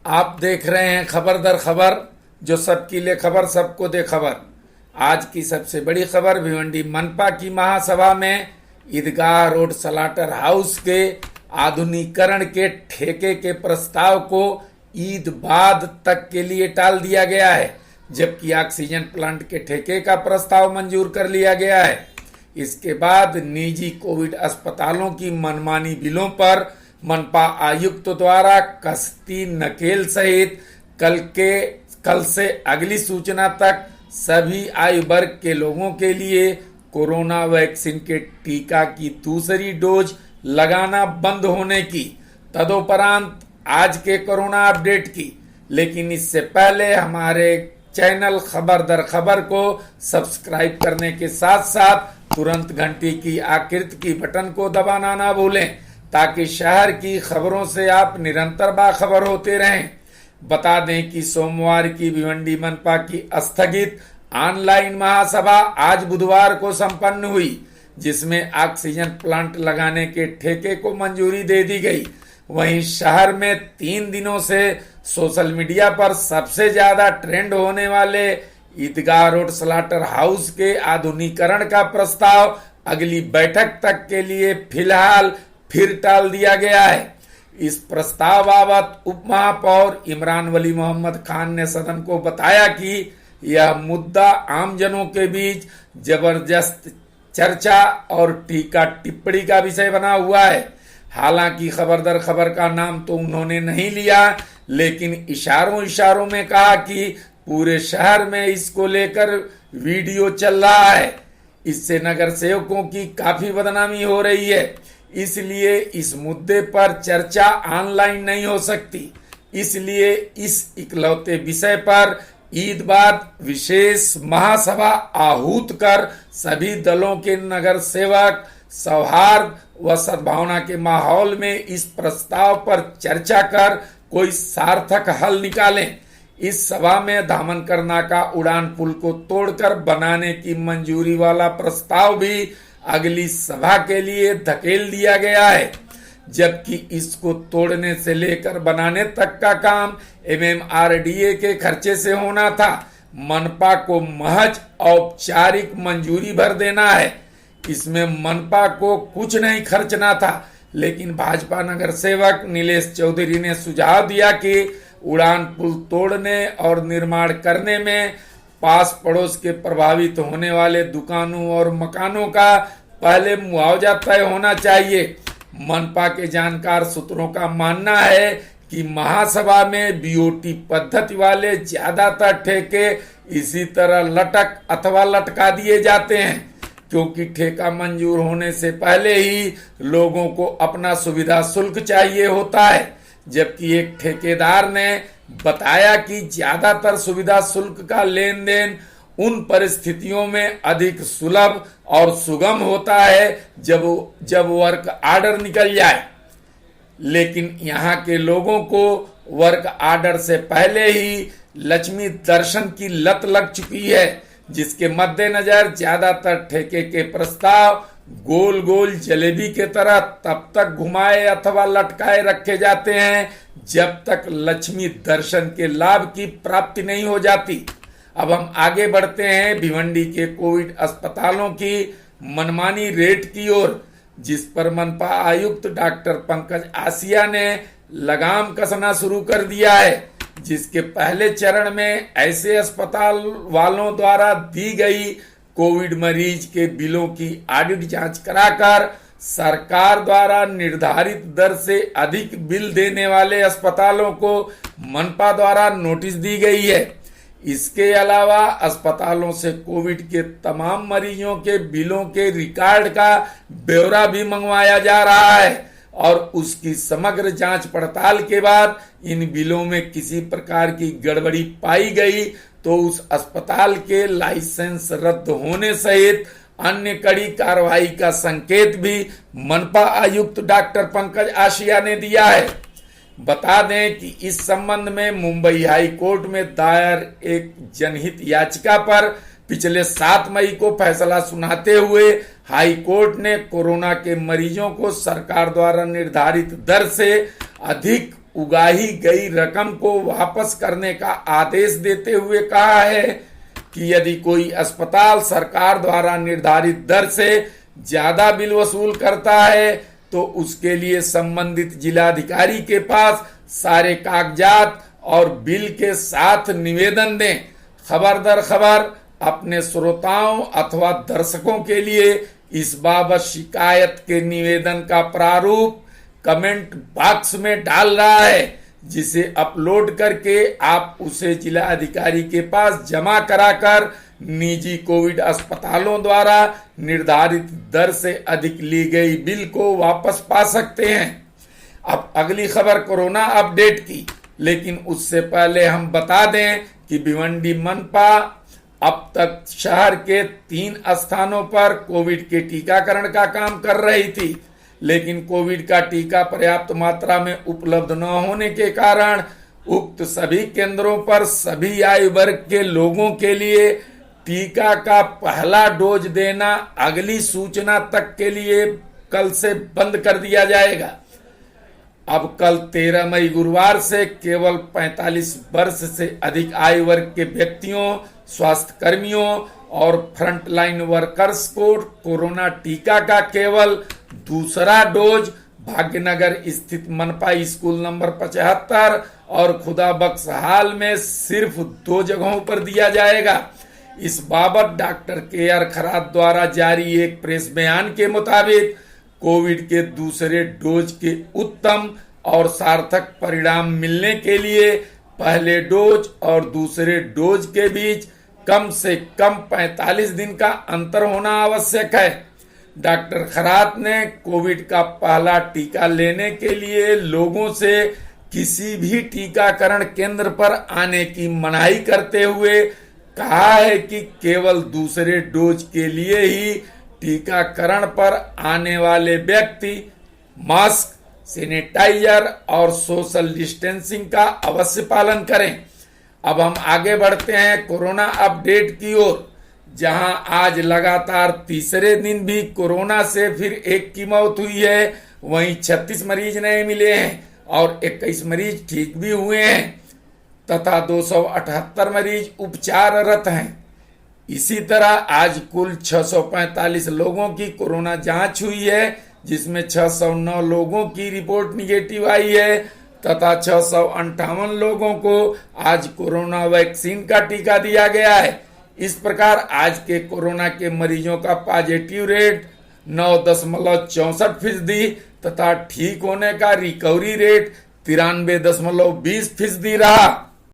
आप देख रहे हैं खबर दर खबर, जो सबके लिए खबर सबको दे खबर। आज की सबसे बड़ी खबर भिवंडी मनपा की महासभा में ईदगाह रोड सलाटर हाउस के आधुनिकीकरण के ठेके के प्रस्ताव को ईद बाद तक के लिए टाल दिया गया है, जबकि ऑक्सीजन प्लांट के ठेके का प्रस्ताव मंजूर कर लिया गया है। इसके बाद निजी कोविड अस्पतालों की मनमानी बिलों पर मनपा आयुक्त द्वारा कसती नकेल सहित कल से अगली सूचना तक सभी आयु वर्ग के लोगों के लिए कोरोना वैक्सीन के टीका की दूसरी डोज लगाना बंद होने की, तदोपरांत आज के कोरोना अपडेट की। लेकिन इससे पहले हमारे चैनल खबर दर खबर को सब्सक्राइब करने के साथ साथ तुरंत घंटी की आकृति की बटन को दबाना ना भूलें, ताकि शहर की खबरों से आप निरंतर बाखबर होते रहें। बता दें कि सोमवार की भिवंडी मनपा की स्थगित ऑनलाइन महासभा आज बुधवार को संपन्न हुई, जिसमें ऑक्सीजन प्लांट लगाने के ठेके को मंजूरी दे दी गई। वहीं शहर में 3 दिनों से सोशल मीडिया पर सबसे ज्यादा ट्रेंड होने वाले ईदगाह रोड सलाटर हाउस के आधुनिकीकरण का प्रस्ताव अगली बैठक तक के लिए फिलहाल फिर टाल दिया गया है। इस प्रस्ताव बाबत उप महापौर इमरान वली मोहम्मद खान ने सदन को बताया कि यह मुद्दा आमजनों के बीच जबरदस्त चर्चा और टीका टिप्पणी का विषय बना हुआ है। हालांकि खबर दर खबर का नाम तो उन्होंने नहीं लिया, लेकिन इशारों में कहा कि पूरे शहर में इसको लेकर वीडियो चल रहा है। इससे नगर सेवकों की काफी बदनामी हो रही है, इसलिए इस मुद्दे पर चर्चा ऑनलाइन नहीं हो सकती। इसलिए इस इकलौते विषय पर ईद बाद विशेष महासभा आहूत कर सभी दलों के नगर सेवक सौहार्द व सद्भावना के माहौल में इस प्रस्ताव पर चर्चा कर कोई सार्थक हल निकालें। इस सभा में धामनकर नाका उड़ान पुल को तोड़कर बनाने की मंजूरी वाला प्रस्ताव भी अगली सभा के लिए धकेल दिया गया है, जबकि इसको तोड़ने से लेकर बनाने तक का काम MMRDA के खर्चे से होना था। मनपा को महज औपचारिक मंजूरी भर देना है, इसमें मनपा को कुछ नहीं खर्चना था। लेकिन भाजपा नगर सेवक नीलेश चौधरी ने सुझाव दिया कि उड़ान पुल तोड़ने और निर्माण करने में पास पड़ोस के प्रभावित होने वाले दुकानों और मकानों का पहले मुआवजा तय होना चाहिए। मनपा के जानकार सूत्रों का मानना है कि महासभा में BOT पद्धति वाले ज्यादातर ठेके इसी तरह लटक अथवा लटका दिए जाते हैं, क्योंकि ठेका मंजूर होने से पहले ही लोगों को अपना सुविधा शुल्क चाहिए होता है। जबकि एक ठेकेदार ने बताया कि ज्यादातर सुविधा शुल्क का लेन देन उन परिस्थितियों में अधिक सुलभ और सुगम होता है जब वर्क ऑर्डर निकल जाए। लेकिन यहाँ के लोगों को वर्क ऑर्डर से पहले ही लक्ष्मी दर्शन की लत लग चुकी है, जिसके मद्देनजर ज्यादातर ठेके के प्रस्ताव गोल गोल जलेबी के तरह तब तक घुमाए अथवा लटकाए रखे जाते हैं जब तक लक्ष्मी दर्शन के लाभ की प्राप्ति नहीं हो जाती। अब हम आगे बढ़ते हैं भिवंडी के कोविड अस्पतालों की मनमानी रेट की ओर, जिस पर मनपा आयुक्त डॉक्टर पंकज आसिया ने लगाम कसना शुरू कर दिया है। जिसके पहले चरण में ऐसे अस्पताल वालों द्वारा दी गई कोविड मरीज के बिलों की ऑडिट जांच कराकर सरकार द्वारा निर्धारित दर से अधिक बिल देने वाले अस्पतालों को मनपा द्वारा नोटिस दी गई है। इसके अलावा अस्पतालों से कोविड के तमाम मरीजों के बिलों के रिकॉर्ड का ब्यौरा भी मंगवाया जा रहा है और उसकी समग्र जांच पड़ताल के बाद इन बिलों में किसी प्रकार की गड़बड़ी पाई गई तो उस अस्पताल के लाइसेंस रद्द होने सहित अन्य कड़ी कार्रवाई का संकेत भी मनपा आयुक्त डॉक्टर पंकज आसिया ने दिया है। बता दें कि इस संबंध में मुंबई हाई कोर्ट में दायर एक जनहित याचिका पर पिछले 7 मई को फैसला सुनाते हुए हाई कोर्ट ने कोरोना के मरीजों को सरकार द्वारा निर्धारित दर से अधिक उगाही गई रकम को वापस करने का आदेश देते हुए कहा है कि यदि कोई अस्पताल सरकार द्वारा निर्धारित दर से ज्यादा बिल वसूल करता है तो उसके लिए संबंधित जिलाधिकारी के पास सारे कागजात और बिल के साथ निवेदन दें। खबर दर खबर अपने श्रोताओं अथवा दर्शकों के लिए इस बाबत शिकायत के निवेदन का प्रारूप कमेंट बॉक्स में डाल रहा है, जिसे अपलोड करके आप उसे जिला अधिकारी के पास जमा कराकर निजी कोविड अस्पतालों द्वारा निर्धारित दर से अधिक ली गई बिल को वापस पा सकते हैं। अब अगली खबर कोरोना अपडेट की, लेकिन उससे पहले हम बता दें कि भिवंडी मनपा अब तक शहर के 3 स्थानों पर कोविड के टीकाकरण का काम कर रही थी, लेकिन कोविड का टीका पर्याप्त मात्रा में उपलब्ध न होने के कारण उक्त सभी केंद्रों पर सभी आयु वर्ग के लोगों के लिए टीका का पहला डोज देना अगली सूचना तक के लिए कल से बंद कर दिया जाएगा। अब कल 13 मई गुरुवार से केवल 45 वर्ष से अधिक आयु वर्ग के व्यक्तियों, स्वास्थ्य कर्मियों और फ्रंटलाइन वर्कर्स को कोरोना टीका का केवल दूसरा डोज भाग्यनगर स्थित मनपा स्कूल नंबर 75 और खुदा बख्श हाल में सिर्फ 2 जगहों पर दिया जाएगा। इस बाबत डॉक्टर के.आर. खरात द्वारा जारी एक प्रेस बयान के मुताबिक कोविड के दूसरे डोज के उत्तम और सार्थक परिणाम मिलने के लिए पहले डोज और दूसरे डोज के बीच कम से कम 45 दिन का अंतर होना आवश्यक है। डॉक्टर खरात ने कोविड का पहला टीका लेने के लिए लोगों से किसी भी टीकाकरण केंद्र पर आने की मनाही करते हुए कहा है कि केवल दूसरे डोज के लिए ही टीकाकरण पर आने वाले व्यक्ति मास्क, सैनिटाइजर और सोशल डिस्टेंसिंग का अवश्य पालन करें। अब हम आगे बढ़ते हैं कोरोना अपडेट की ओर, जहां आज लगातार तीसरे दिन भी कोरोना से फिर एक की मौत हुई है। वहीं 36 मरीज नए मिले हैं और 21 मरीज ठीक भी हुए हैं तथा 278 मरीज उपचाररत हैं। इसी तरह आज कुल 645 लोगों की कोरोना जांच हुई है, जिसमें 609 लोगों की रिपोर्ट निगेटिव आई है तथा 658 लोगों को आज कोरोना वैक्सीन का टीका दिया गया है। इस प्रकार आज के कोरोना के मरीजों का पॉजिटिव रेट 9.64% तथा ठीक होने का रिकवरी रेट 93.20% रहा।